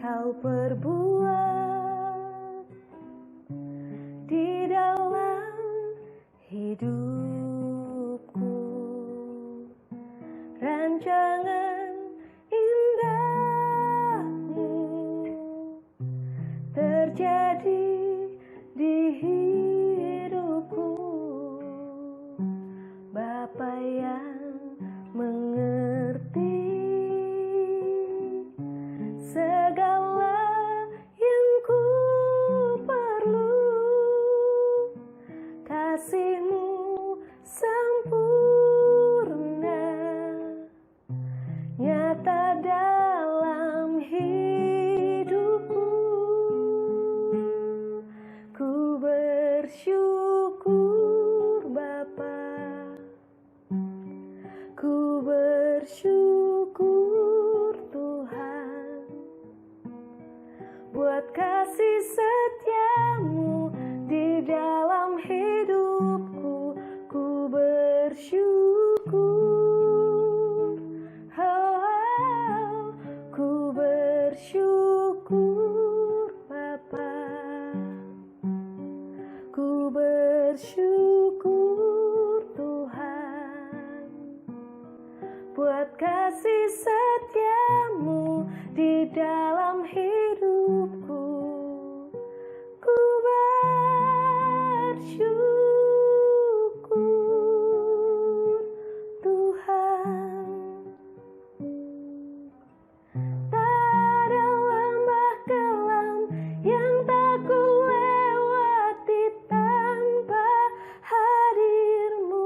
kau perbuat di dalam hidupku. Rancangan indahmu terjadi di hidupku. Bapa yang mengerti segala yang ku perlu, kasih-Mu sempurna nyata dalam hidupku. Ku bersyukur Bapa, ku bersyukur Tuhan, buat kasih setia-Mu di dalam hidupku. Ku bersyukur, oh, ku bersyukur Bapa, ku bersyukur Tuhan, buat kasih setia-Mu di dalam hidupku. Ku bersyukur Tuhan. Tak ada lembah kelam yang tak ku lewati tanpa hadir-Mu.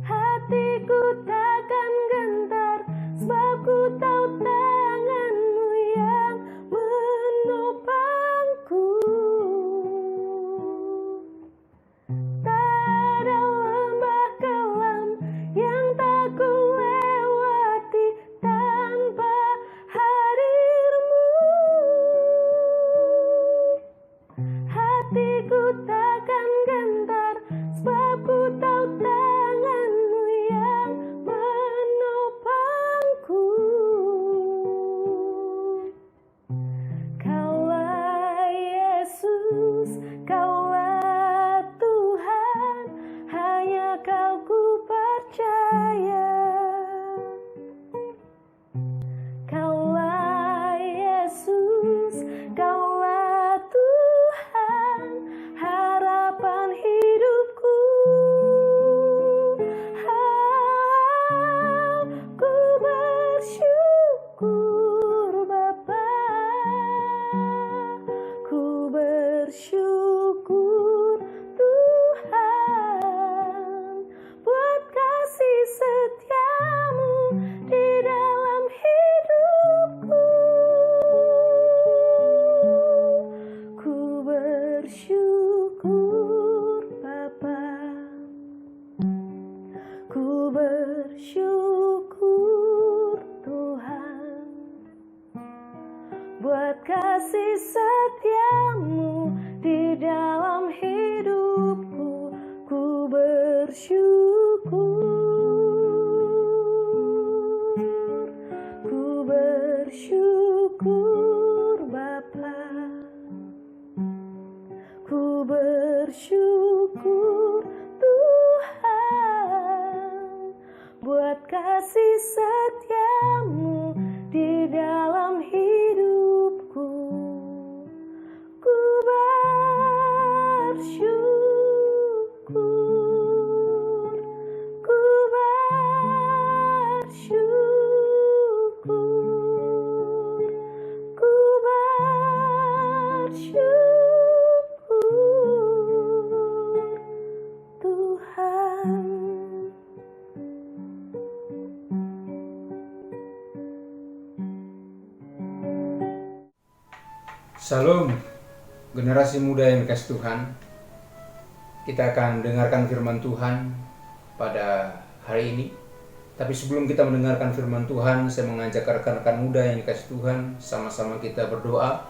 Hatiku takkan gentar, sebab ku tahu tangan-Mu yang menopangku. Tak ada lembah kelam yang tak ku lewati tanpa hadir-Mu. Hatiku takkan gentar, sebab ku tahu tangan-Mu yang menopangku. Kaulah Yesus, Kaulah Tuhan, hanya Kau ku percaya. Kaulah Yesus, Kaulah Tuhan, harapan hidupku. Ku bersyukur Bapa, ku bersyukur Tuhan, buat kasih setia-Mu di dalam hidupku. Ku bersyukur Bapa, ku bersyukur Tuhan, buat kasih setia-Mu di dalam hidupku. Ku bersyukur, ku bersyukur Bapa, ku bersyukur Tuhan, buat kasih setia-Mu di dalam hidupku. Ku bersyukur, ku bersyukur, ku bersyukur Tuhan. Salam, generasi muda yang dikasih Tuhan. Kita akan dengarkan firman Tuhan pada hari ini. Tapi sebelum kita mendengarkan firman Tuhan, saya mengajak rekan-rekan muda yang dikasih Tuhan, sama-sama kita berdoa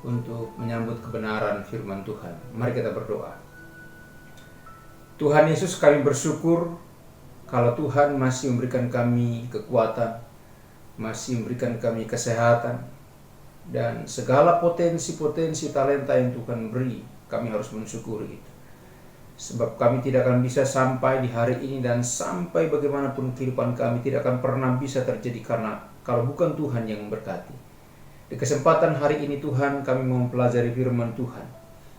untuk menyambut kebenaran firman Tuhan. Mari kita berdoa. Tuhan Yesus, kami bersyukur kalau Tuhan masih memberikan kami kekuatan, masih memberikan kami kesehatan, dan segala potensi-potensi talenta yang Tuhan beri, kami harus mensyukuri itu. Sebab kami tidak akan bisa sampai di hari ini, dan sampai bagaimanapun kehidupan kami tidak akan pernah bisa terjadi karena kalau bukan Tuhan yang memberkati. Di kesempatan hari ini Tuhan, kami mau mempelajari firman Tuhan.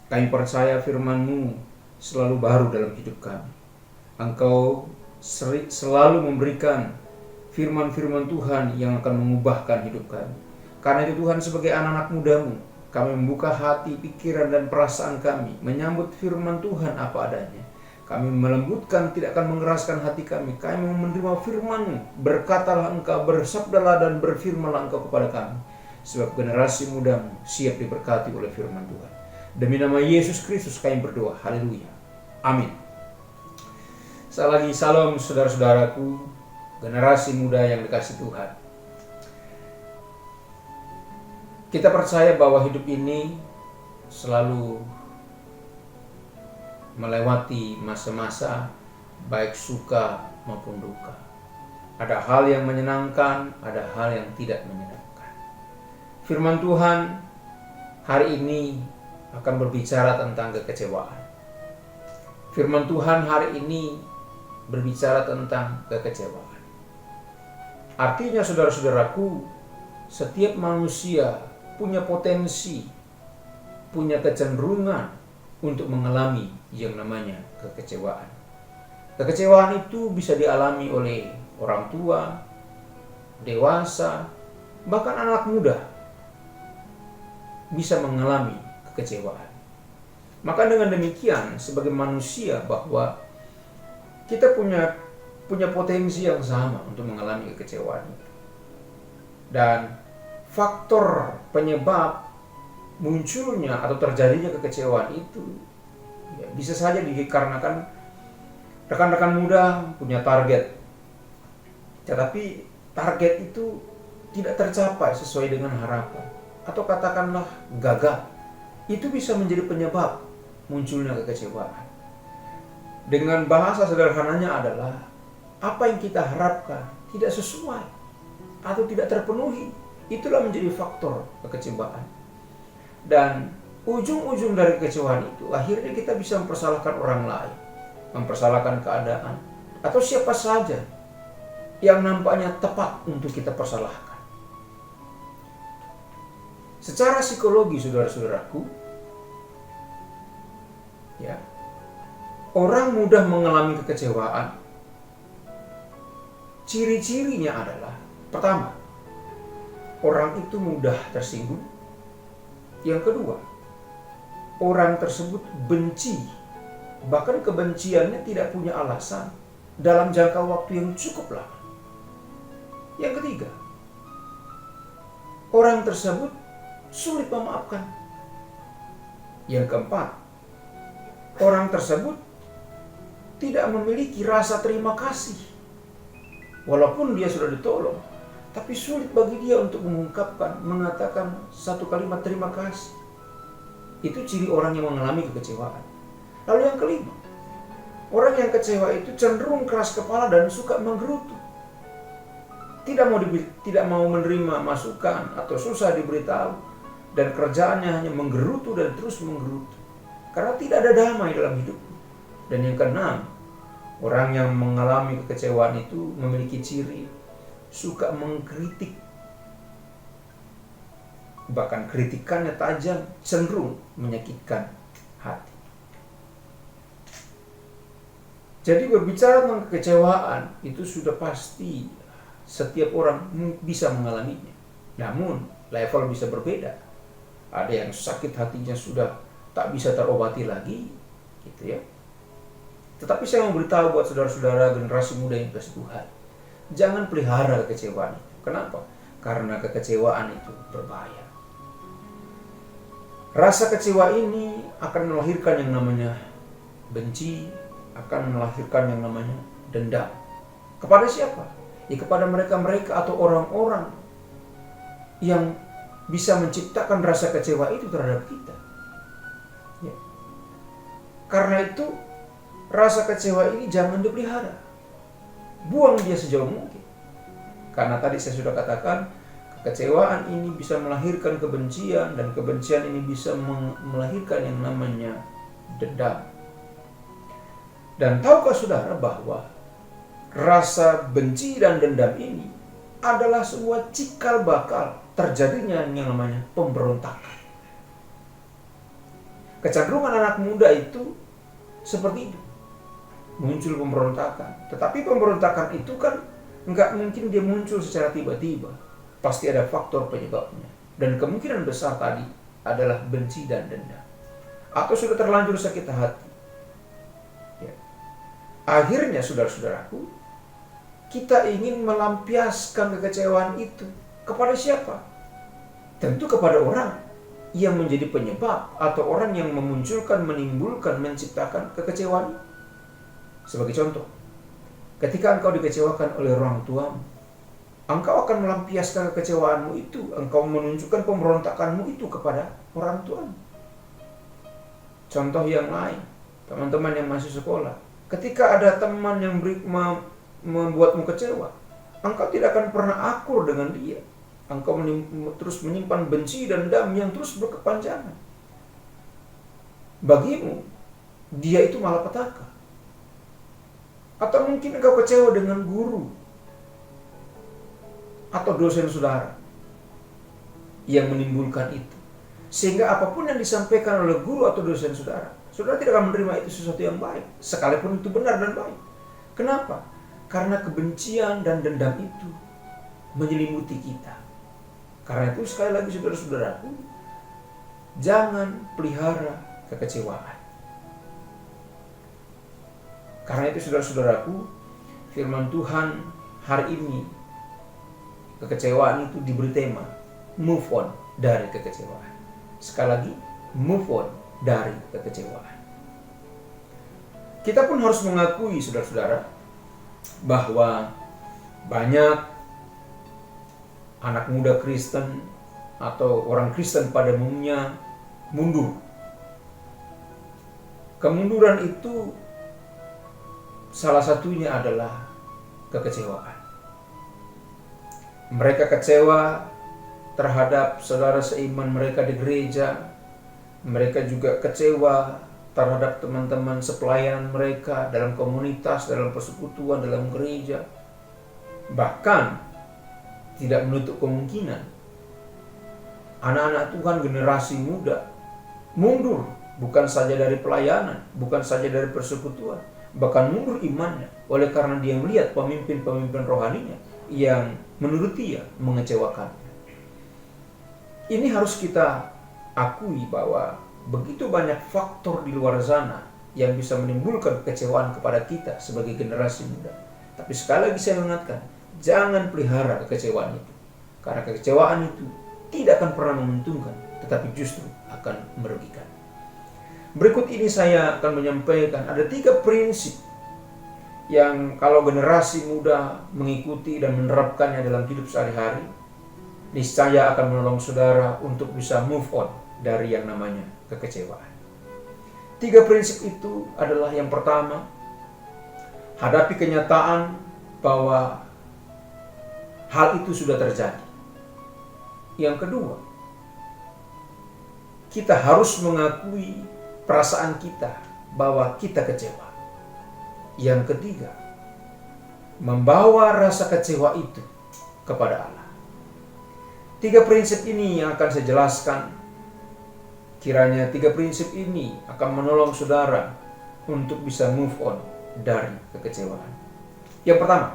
Kami percaya firman-Mu selalu baru dalam hidup kami. Engkau selalu memberikan firman-firman Tuhan yang akan mengubahkan hidup kami. Karena itu Tuhan, sebagai anak-anak muda-Mu, kami membuka hati, pikiran, dan perasaan kami, menyambut firman Tuhan apa adanya. Kami melembutkan, tidak akan mengeraskan hati kami. Kami mau menerima firman-Mu. Berkatalah Engkau, bersabdalah dan berfirmanlah Engkau kepada kami. Sebab generasi muda-Mu siap diberkati oleh firman Tuhan. Demi nama Yesus Kristus kami berdoa. Haleluya. Amin. Sekali lagi, salam saudara-saudaraku, generasi muda yang dikasihi Tuhan. Kita percaya bahwa hidup ini selalu melewati masa-masa baik suka maupun duka. Ada hal yang menyenangkan, ada hal yang tidak menyenangkan. Firman Tuhan hari ini akan berbicara tentang kekecewaan. Firman Tuhan hari ini berbicara tentang kekecewaan. Artinya saudara-saudaraku, setiap manusia punya potensi, punya kecenderungan untuk mengalami yang namanya kekecewaan. Kekecewaan itu bisa dialami oleh orang tua, dewasa, bahkan anak muda bisa mengalami kekecewaan. Maka dengan demikian, sebagai manusia, bahwa kita punya potensi yang sama untuk mengalami kekecewaan itu. Dan faktor penyebab munculnya atau terjadinya kekecewaan itu bisa saja dikarenakan rekan-rekan muda punya target, tetapi target itu tidak tercapai sesuai dengan harapan, atau katakanlah gagal. Itu bisa menjadi penyebab munculnya kekecewaan. Dengan bahasa sederhananya adalah apa yang kita harapkan tidak sesuai atau tidak terpenuhi. Itulah menjadi faktor kekecewaan. Dan ujung-ujung dari kekecewaan itu akhirnya kita bisa mempersalahkan orang lain, mempersalahkan keadaan, atau siapa saja yang nampaknya tepat untuk kita persalahkan. Secara psikologi, saudara-saudaraku, ya, orang mudah mengalami kekecewaan. Ciri-cirinya adalah, pertama, orang itu mudah tersinggung. Yang kedua, orang tersebut benci, bahkan kebenciannya tidak punya alasan dalam jangka waktu yang cukup lama. Yang ketiga, orang tersebut sulit memaafkan. Yang keempat, orang tersebut tidak memiliki rasa terima kasih. Walaupun dia sudah ditolong, tapi sulit bagi dia untuk mengatakan satu kalimat terima kasih. Itu ciri orang yang mengalami kekecewaan. Lalu yang kelima, orang yang kecewa itu cenderung keras kepala dan suka menggerutu. Tidak mau menerima masukan atau susah diberitahu, dan kerjaannya hanya menggerutu dan terus menggerutu. Karena tidak ada damai dalam hidup. Dan yang keenam, orang yang mengalami kekecewaan itu memiliki ciri suka mengkritik. Bahkan kritikannya tajam, cenderung menyakitkan hati. Jadi berbicara tentang kekecewaan itu sudah pasti setiap orang bisa mengalaminya. Namun level bisa berbeda. Ada yang sakit hatinya sudah tak bisa terobati lagi, gitu ya. Tetapi saya mau beritahu buat saudara-saudara generasi muda yang kasih Tuhan, jangan pelihara kekecewaan itu. Kenapa? Karena kekecewaan itu berbahaya. Rasa kecewa ini akan melahirkan yang namanya benci, akan melahirkan yang namanya dendam. Kepada siapa? Ya kepada mereka-mereka atau orang-orang yang bisa menciptakan rasa kecewa itu terhadap kita. Ya. Karena itu rasa kecewa ini jangan dipelihara. Buang dia sejauh mungkin. Karena tadi saya sudah katakan, kekecewaan ini bisa melahirkan kebencian, dan kebencian ini bisa melahirkan yang namanya dendam. Dan tahukah saudara bahwa rasa benci dan dendam ini adalah sebuah cikal bakal terjadinya yang namanya pemberontakan. Kecenderungan anak muda itu seperti itu, muncul pemberontakan. Tetapi pemberontakan itu kan nggak mungkin dia muncul secara tiba-tiba. Pasti ada faktor penyebabnya. Dan kemungkinan besar tadi adalah benci dan dendam. Atau sudah terlanjur sakit hati. Ya. Akhirnya saudara-saudaraku, kita ingin melampiaskan kekecewaan itu kepada siapa? Tentu kepada orang yang menjadi penyebab atau orang yang memunculkan, menimbulkan, menciptakan kekecewaan. Sebagai contoh, ketika engkau dikecewakan oleh orang tuamu, engkau akan melampiaskan kekecewaanmu itu, engkau menunjukkan pemberontakanmu itu kepada orang tuamu. Contoh yang lain, teman-teman yang masih sekolah, ketika ada teman yang membuatmu kecewa, engkau tidak akan pernah akur dengan dia. Engkau terus menyimpan benci dan dendam yang terus berkepanjangan. Bagimu, dia itu malapetaka. Atau mungkin engkau kecewa dengan guru atau dosen saudara yang menimbulkan itu. Sehingga apapun yang disampaikan oleh guru atau dosen saudara, saudara tidak akan menerima itu sesuatu yang baik, sekalipun itu benar dan baik. Kenapa? Karena kebencian dan dendam itu menyelimuti kita. Karena itu sekali lagi saudara-saudaraku, jangan pelihara kekecewaan. Karena itu saudara-saudaraku, firman Tuhan hari ini, kekecewaan itu diberi tema move on dari kekecewaan. Sekali lagi, move on dari kekecewaan. Kita pun harus mengakui saudara-saudara bahwa banyak anak muda Kristen atau orang Kristen pada umumnya mundur. Kemunduran itu salah satunya adalah kekecewaan. Mereka kecewa terhadap saudara seiman mereka di gereja. Mereka juga kecewa terhadap teman-teman sepelayanan mereka dalam komunitas, dalam persekutuan, dalam gereja. Bahkan tidak menutup kemungkinan anak-anak Tuhan generasi muda mundur, bukan saja dari pelayanan, bukan saja dari persekutuan, bahkan mundur imannya oleh karena dia melihat pemimpin-pemimpin rohaninya yang menurut dia mengecewakan. Ini harus kita akui bahwa begitu banyak faktor di luar sana yang bisa menimbulkan kekecewaan kepada kita sebagai generasi muda. Tapi sekali lagi saya ingatkan, jangan pelihara kekecewaan itu. Karena kekecewaan itu tidak akan pernah menguntungkan, tetapi justru akan merugikan. Berikut ini saya akan menyampaikan ada 3 prinsip yang kalau generasi muda mengikuti dan menerapkannya dalam hidup sehari-hari, niscaya akan menolong saudara untuk bisa move on dari yang namanya kekecewaan. 3 prinsip itu adalah yang pertama, hadapi kenyataan bahwa hal itu sudah terjadi. Yang kedua, kita harus mengakui perasaan kita bahwa kita kecewa. Yang ketiga, membawa rasa kecewa itu kepada Allah. 3 prinsip ini yang akan saya jelaskan. Kiranya 3 prinsip ini akan menolong saudara untuk bisa move on dari kekecewaan. Yang pertama,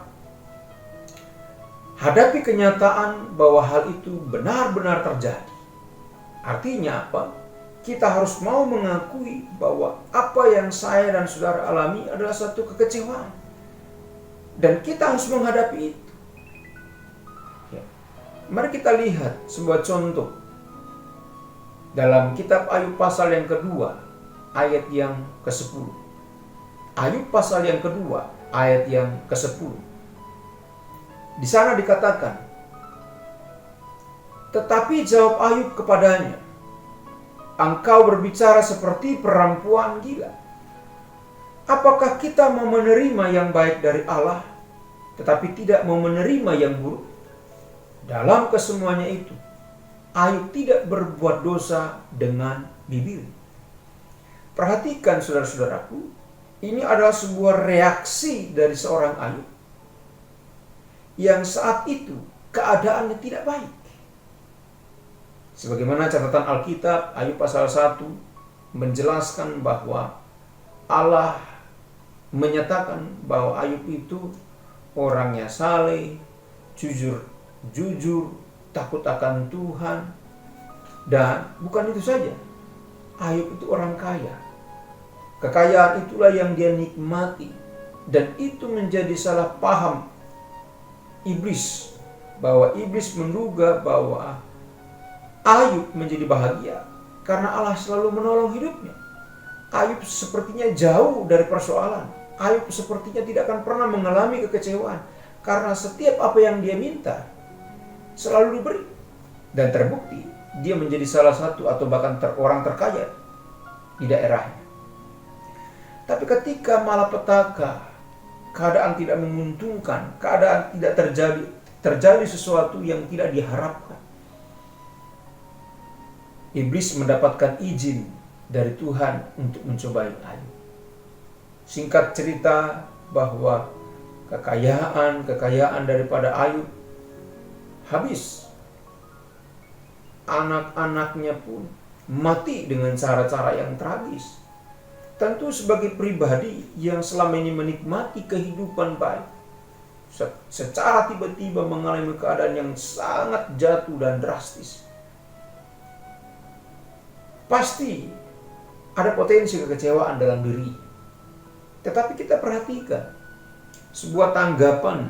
hadapi kenyataan bahwa hal itu benar-benar terjadi. Artinya apa? Kita harus mau mengakui bahwa apa yang saya dan saudara alami adalah satu kekecewaan. Dan kita harus menghadapi itu. Ya. Mari kita lihat sebuah contoh. Dalam kitab Ayub pasal yang kedua, ayat yang ke-10. Ayub pasal yang kedua, ayat yang ke-10. Di sana dikatakan, tetapi jawab Ayub kepadanya, engkau berbicara seperti perempuan gila. Apakah kita mau menerima yang baik dari Allah, tetapi tidak mau menerima yang buruk? dalam kesemuanya itu Ayub tidak berbuat dosa dengan bibir. Perhatikan saudara-saudaraku, ini adalah sebuah reaksi dari seorang Ayub yang saat itu keadaannya tidak baik. Sebagaimana catatan Alkitab, Ayub pasal 1 menjelaskan bahwa Allah menyatakan bahwa Ayub itu orangnya saleh, jujur, takut akan Tuhan. Dan bukan itu saja, Ayub itu orang kaya. Kekayaan itulah yang dia nikmati. Dan itu menjadi salah paham iblis, bahwa iblis menduga bahwa Ayub menjadi bahagia karena Allah selalu menolong hidupnya. Ayub sepertinya jauh dari persoalan. Ayub sepertinya tidak akan pernah mengalami kekecewaan karena setiap apa yang dia minta selalu diberi. Dan terbukti dia menjadi salah satu atau bahkan orang terkaya di daerahnya. Tapi ketika malapetaka, keadaan tidak menguntungkan, keadaan tidak terjadi sesuatu yang tidak diharapkan, iblis mendapatkan izin dari Tuhan untuk mencobai Ayub. Singkat cerita bahwa kekayaan daripada Ayub habis. Anak-anaknya pun mati dengan cara-cara yang tragis. Tentu sebagai pribadi yang selama ini menikmati kehidupan baik, secara tiba-tiba mengalami keadaan yang sangat jatuh dan drastis, pasti ada potensi kekecewaan dalam diri. Tetapi kita perhatikan sebuah tanggapan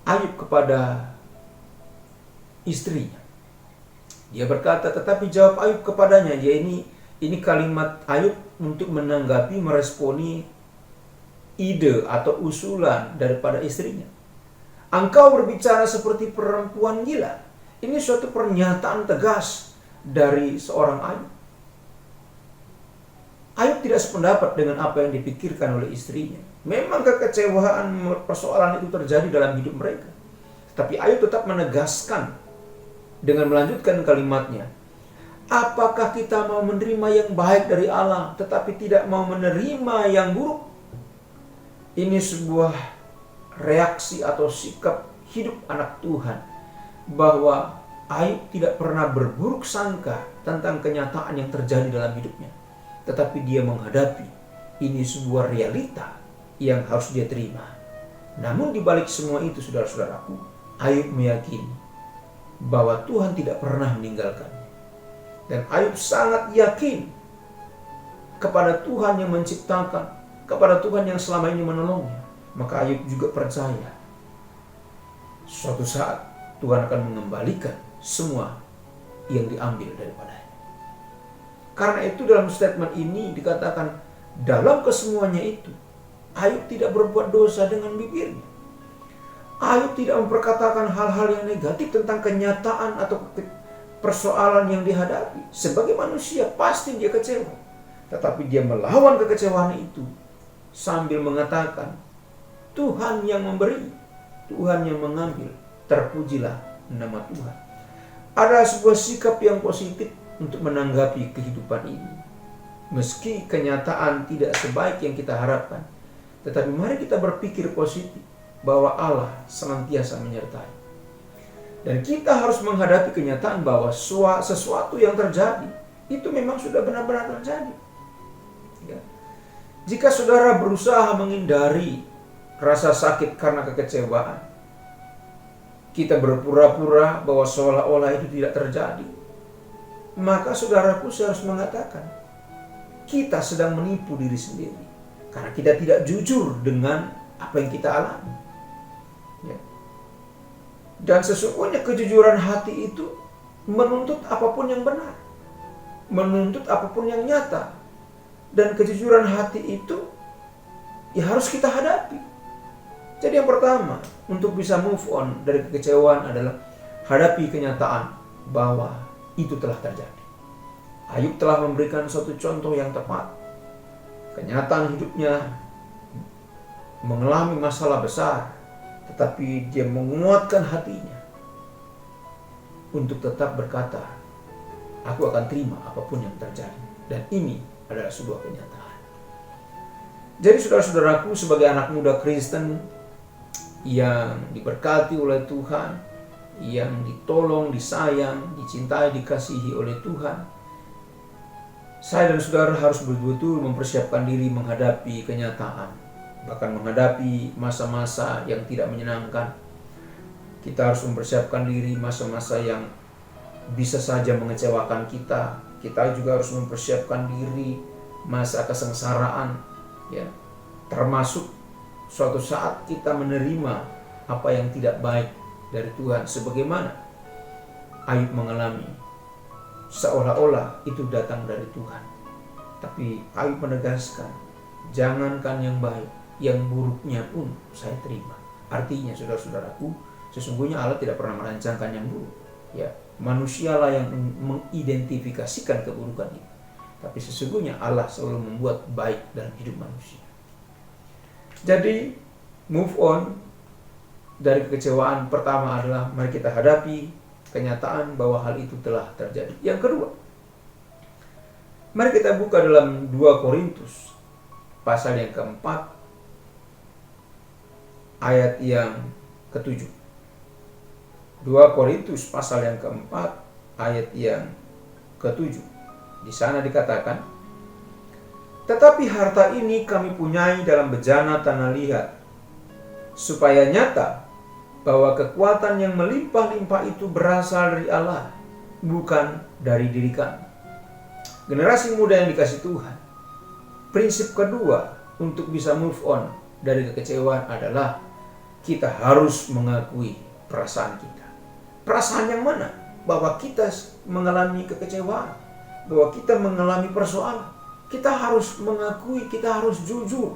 Ayub kepada istrinya. Dia berkata, tetapi jawab Ayub kepadanya. Ya, ini kalimat Ayub untuk menanggapi, meresponi ide atau usulan daripada istrinya. Engkau berbicara seperti perempuan gila. Ini suatu pernyataan tegas dari seorang Ayub. Ayub tidak sependapat dengan apa yang dipikirkan oleh istrinya. Memang kekecewaan persoalan itu terjadi dalam hidup mereka. Tapi Ayub tetap menegaskan dengan melanjutkan kalimatnya. Apakah kita mau menerima yang baik dari Allah tetapi tidak mau menerima yang buruk? Ini sebuah reaksi atau sikap hidup anak Tuhan, bahwa Ayub tidak pernah berburuk sangka tentang kenyataan yang terjadi dalam hidupnya, tetapi dia menghadapi ini sebuah realita yang harus dia terima. Namun di balik semua itu, saudara-saudaraku, Ayub meyakini bahwa Tuhan tidak pernah meninggalkannya. Dan Ayub sangat yakin kepada Tuhan yang menciptakan, kepada Tuhan yang selama ini menolongnya. Maka Ayub juga percaya suatu saat Tuhan akan mengembalikan semua yang diambil daripadanya. Karena itu dalam statement ini dikatakan, dalam kesemuanya itu Ayub tidak berbuat dosa dengan bibirnya. Ayub tidak memperkatakan hal-hal yang negatif tentang kenyataan atau persoalan yang dihadapi. Sebagai manusia pasti dia kecewa, tetapi dia melawan kekecewaan itu sambil mengatakan, Tuhan yang memberi, Tuhan yang mengambil, terpujilah nama Tuhan. Ada sebuah sikap yang positif untuk menanggapi kehidupan ini. Meski kenyataan tidak sebaik yang kita harapkan, tetapi mari kita berpikir positif bahwa Allah senantiasa menyertai. Dan kita harus menghadapi kenyataan bahwa sesuatu yang terjadi itu memang sudah benar-benar terjadi. Ya. Jika saudara berusaha menghindari rasa sakit karena kekecewaan, kita berpura-pura bahwa seolah-olah itu tidak terjadi, maka saudaraku, saya harus mengatakan, kita sedang menipu diri sendiri. Karena kita tidak jujur dengan apa yang kita alami. Ya. Dan sesungguhnya kejujuran hati itu menuntut apapun yang benar, menuntut apapun yang nyata. Dan kejujuran hati itu ya harus kita hadapi. Jadi yang pertama, untuk bisa move on dari kekecewaan adalah hadapi kenyataan bahwa itu telah terjadi. Ayub telah memberikan suatu contoh yang tepat. Kenyataan hidupnya mengalami masalah besar, tetapi dia menguatkan hatinya untuk tetap berkata, aku akan terima apapun yang terjadi. Dan ini adalah sebuah kenyataan. Jadi saudara-saudaraku, sebagai anak muda Kristen yang diberkati oleh Tuhan, yang ditolong, disayang, dicintai, dikasihi oleh Tuhan, saya dan saudara harus betul-betul mempersiapkan diri menghadapi kenyataan, bahkan menghadapi masa-masa yang tidak menyenangkan. Kita harus mempersiapkan diri masa-masa yang bisa saja mengecewakan kita. Kita juga harus mempersiapkan diri masa kesengsaraan, ya, termasuk suatu saat kita menerima apa yang tidak baik dari Tuhan, sebagaimana Ayub mengalami, seolah-olah itu datang dari Tuhan. Tapi Ayub menegaskan, jangankan yang baik, yang buruknya pun saya terima. Artinya saudara-saudaraku, sesungguhnya Allah tidak pernah merancangkan yang buruk. Ya, manusialah yang mengidentifikasikan keburukan itu. Tapi sesungguhnya Allah selalu membuat baik dalam hidup manusia. Jadi, move on dari kekecewaan pertama adalah mari kita hadapi kenyataan bahwa hal itu telah terjadi. Yang kedua, mari kita buka dalam 2 Korintus pasal yang keempat, ayat yang ke-7. 2 Korintus pasal yang keempat, ayat yang ke-7. Di sana dikatakan, tetapi harta ini kami punyai dalam bejana tanah liat, supaya nyata bahwa kekuatan yang melimpah-limpah itu berasal dari Allah, bukan dari diri kami. Generasi muda yang dikasihi Tuhan, prinsip kedua untuk bisa move on dari kekecewaan adalah kita harus mengakui perasaan kita. Perasaan yang mana? Bahwa kita mengalami kekecewaan, bahwa kita mengalami persoalan. Kita harus mengakui, kita harus jujur.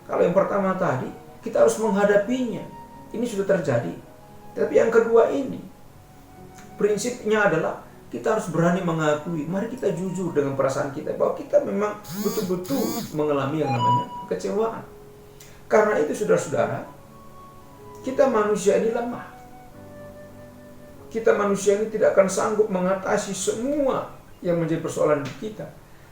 Kalau yang pertama tadi, kita harus menghadapinya. Ini sudah terjadi. Tapi yang kedua ini, prinsipnya adalah kita harus berani mengakui. Mari kita jujur dengan perasaan kita, bahwa kita memang betul-betul mengalami yang namanya kekecewaan. Karena itu saudara-saudara, kita manusia ini lemah. Kita manusia ini tidak akan sanggup mengatasi semua yang menjadi persoalan hidup kita.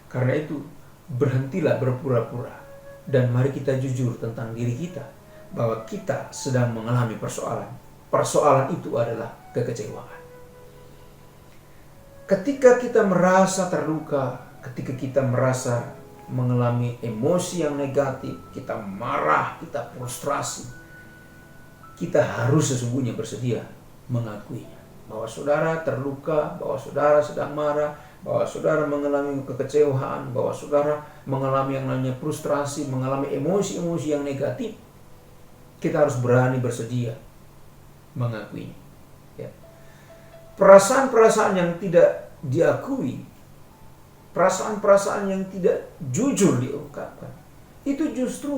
Karena itu, berhentilah berpura-pura. Dan mari kita jujur tentang diri kita, bahwa kita sedang mengalami persoalan. Persoalan itu adalah kekecewaan. Ketika kita merasa terluka, ketika kita merasa mengalami emosi yang negatif, kita marah, kita frustrasi, kita harus sesungguhnya bersedia mengakuinya. Bahwa saudara terluka, bahwa saudara sedang marah, bahwa saudara mengalami kekecewaan, bahwa saudara mengalami yang namanya frustrasi, mengalami emosi-emosi yang negatif. Kita harus berani bersedia mengakuinya. Ya. Perasaan-perasaan yang tidak diakui, perasaan-perasaan yang tidak jujur diungkapkan, itu justru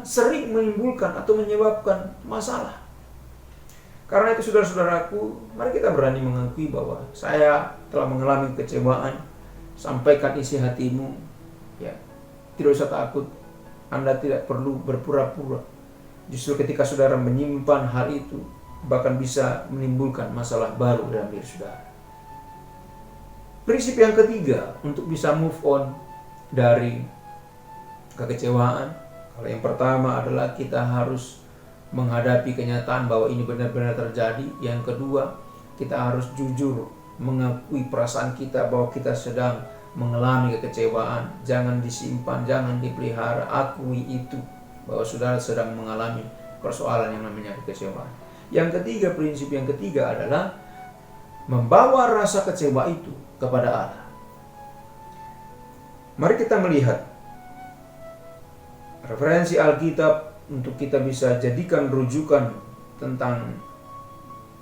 sering menimbulkan atau menyebabkan masalah. Karena itu saudara-saudaraku, mari kita berani mengakui bahwa saya telah mengalami kekecewaan. Sampaikan isi hatimu, ya. Tidak usah takut. Anda tidak perlu berpura-pura. Justru ketika saudara menyimpan hal itu, bahkan bisa menimbulkan masalah baru dalam diri saudara. Prinsip yang ketiga untuk bisa move on dari kekecewaan. Kalau yang pertama adalah kita harus menghadapi kenyataan bahwa ini benar-benar terjadi. Yang kedua, kita harus jujur mengakui perasaan kita bahwa kita sedang mengalami kekecewaan. Jangan disimpan, jangan dipelihara. Akui itu, bahwa saudara sedang mengalami persoalan yang namanya kekecewaan. Yang ketiga, prinsip yang ketiga adalah membawa rasa kecewa itu kepada Allah. Mari kita melihat referensi Alkitab untuk kita bisa jadikan rujukan tentang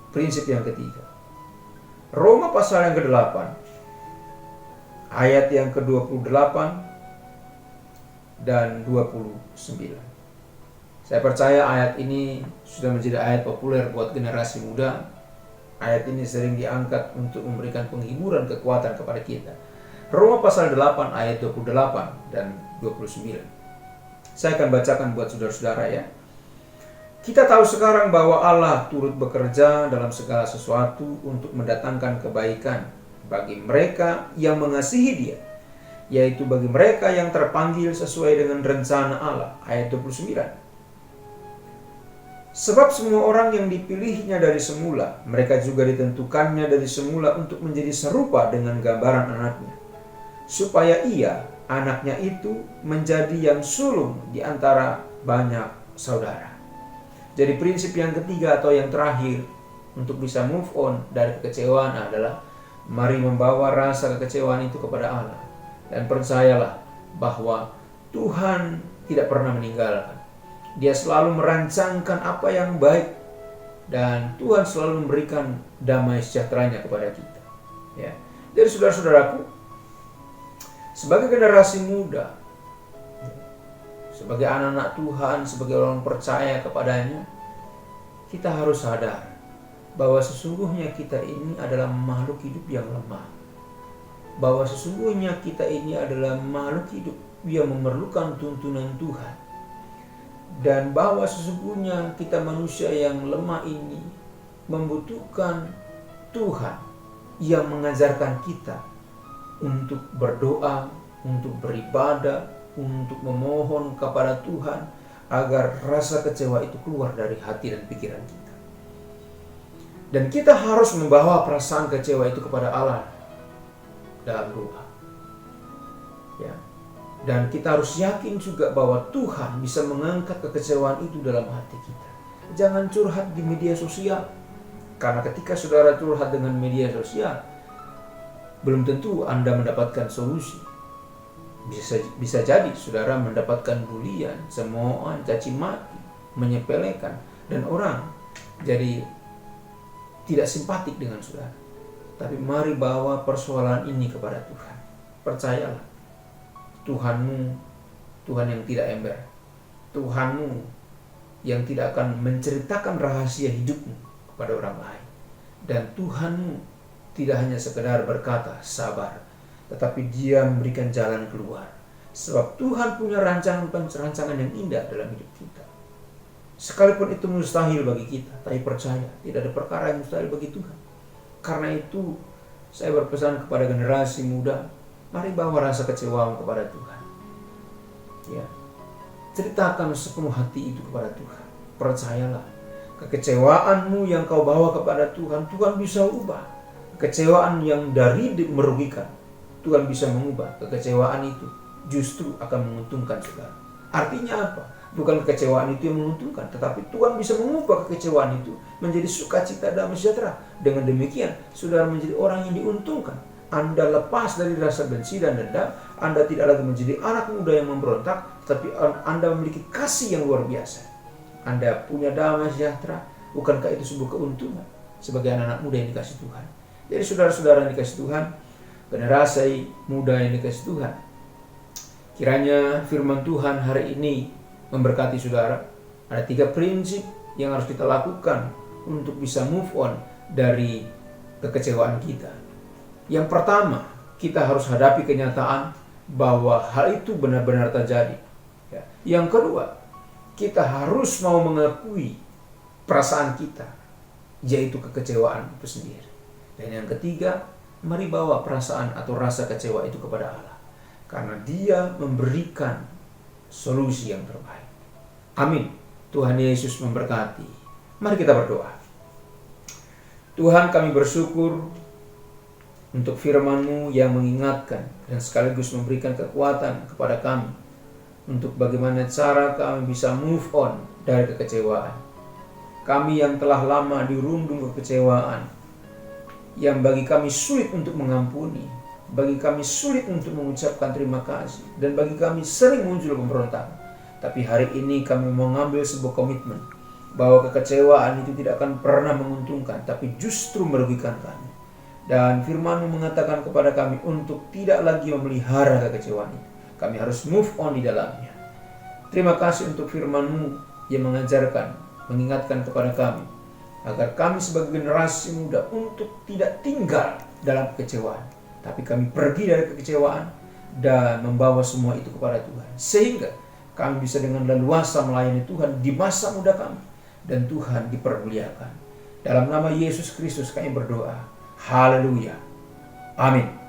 prinsip yang ketiga. Roma pasal yang ke-8, ayat yang ke-28 dan 29. Saya percaya ayat ini sudah menjadi ayat populer buat generasi muda. Ayat ini sering diangkat untuk memberikan penghiburan kekuatan kepada kita. Roma pasal 8 ayat 28 dan 29. Saya akan bacakan buat saudara-saudara ya. Kita tahu sekarang bahwa Allah turut bekerja dalam segala sesuatu untuk mendatangkan kebaikan bagi mereka yang mengasihi Dia, yaitu bagi mereka yang terpanggil sesuai dengan rencana Allah. Ayat 29. Sebab semua orang yang dipilihnya dari semula, mereka juga ditentukannya dari semula untuk menjadi serupa dengan gambaran anaknya, supaya ia, anaknya itu, menjadi yang sulung di antara banyak saudara. Jadi prinsip yang ketiga atau yang terakhir untuk bisa move on dari kekecewaan adalah mari membawa rasa kekecewaan itu kepada Allah. Dan percayalah bahwa Tuhan tidak pernah meninggalkan. Dia selalu merancangkan apa yang baik, dan Tuhan selalu memberikan damai sejahteranya kepada kita. Ya. Jadi saudara-saudaraku, sebagai generasi muda, sebagai anak-anak Tuhan, sebagai orang percaya kepadanya, kita harus sadar bahwa sesungguhnya kita ini adalah makhluk hidup yang lemah. Bahwa sesungguhnya kita ini adalah makhluk hidup yang memerlukan tuntunan Tuhan. Dan bahwa sesungguhnya kita manusia yang lemah ini membutuhkan Tuhan yang mengajarkan kita untuk berdoa, untuk beribadah, untuk memohon kepada Tuhan agar rasa kecewa itu keluar dari hati dan pikiran kita. Dan kita harus membawa perasaan kecewa itu kepada Allah dalam doa. Ya. Dan kita harus yakin juga bahwa Tuhan bisa mengangkat kekecewaan itu dalam hati kita. Jangan curhat di media sosial. Karena ketika saudara curhat dengan media sosial, belum tentu Anda mendapatkan solusi. Bisa jadi saudara mendapatkan bulian, cemoohan, caci maki, menyepelekan, dan orang jadi tidak simpatik dengan saudara. Tapi mari bawa persoalan ini kepada Tuhan. Percayalah, Tuhanmu, Tuhan yang tidak ember. Tuhanmu yang tidak akan menceritakan rahasia hidupmu kepada orang lain. Dan Tuhanmu tidak hanya sekedar berkata sabar, tetapi Dia memberikan jalan keluar. Sebab Tuhan punya rancangan yang indah dalam hidup kita. Sekalipun itu mustahil bagi kita, tapi percaya tidak ada perkara yang mustahil bagi Tuhan. Karena itu saya berpesan kepada generasi muda, mari bawa rasa kecewamu kepada Tuhan. Ya. Ceritakan sepenuh hati itu kepada Tuhan. Percayalah, kekecewaanmu yang kau bawa kepada Tuhan, Tuhan bisa ubah. Kekecewaan yang dari merugikan, Tuhan bisa mengubah. Kekecewaan itu justru akan menguntungkan saudara. Artinya apa? Bukan kekecewaan itu yang menguntungkan, tetapi Tuhan bisa mengubah kekecewaan itu menjadi sukacita damai sejahtera. Dengan demikian, saudara menjadi orang yang diuntungkan. Anda lepas dari rasa benci dan dendam. Anda tidak lagi menjadi anak muda yang memberontak, tetapi Anda memiliki kasih yang luar biasa. Anda punya damai sejahtera. Bukankah itu sebuah keuntungan sebagai anak-anak muda yang dikasih Tuhan? Jadi saudara-saudara yang dikasih Tuhan, generasi muda yang dikasih Tuhan, kiranya firman Tuhan hari ini memberkati saudara. Ada 3 prinsip yang harus kita lakukan untuk bisa move on dari kekecewaan kita. Yang pertama, kita harus hadapi kenyataan bahwa hal itu benar-benar terjadi. Ya. Yang kedua, kita harus mau mengakui perasaan kita, yaitu kekecewaan itu sendiri. Dan yang ketiga, mari bawa perasaan atau rasa kecewa itu kepada Allah. Karena Dia memberikan solusi yang terbaik. Amin. Tuhan Yesus memberkati. Mari kita berdoa. Tuhan, kami bersyukur untuk firman-Mu yang mengingatkan dan sekaligus memberikan kekuatan kepada kami untuk bagaimana cara kami bisa move on dari kekecewaan. Kami yang telah lama dirundung kekecewaan, yang bagi kami sulit untuk mengampuni, bagi kami sulit untuk mengucapkan terima kasih, dan bagi kami sering muncul pemberontakan. Tapi hari ini kami mengambil sebuah komitmen bahwa kekecewaan itu tidak akan pernah menguntungkan, tapi justru merugikan kami. Dan firman-Mu mengatakan kepada kami untuk tidak lagi memelihara kekecewaan itu. Kami harus move on di dalamnya. Terima kasih untuk firman-Mu yang mengajarkan, mengingatkan kepada kami, agar kami sebagai generasi muda untuk tidak tinggal dalam kekecewaan, tapi kami pergi dari kekecewaan dan membawa semua itu kepada Tuhan. Sehingga kami bisa dengan leluasa melayani Tuhan di masa muda kami. dan Tuhan dipermuliakan. Dalam nama Yesus Kristus kami berdoa. Haleluya. Amin.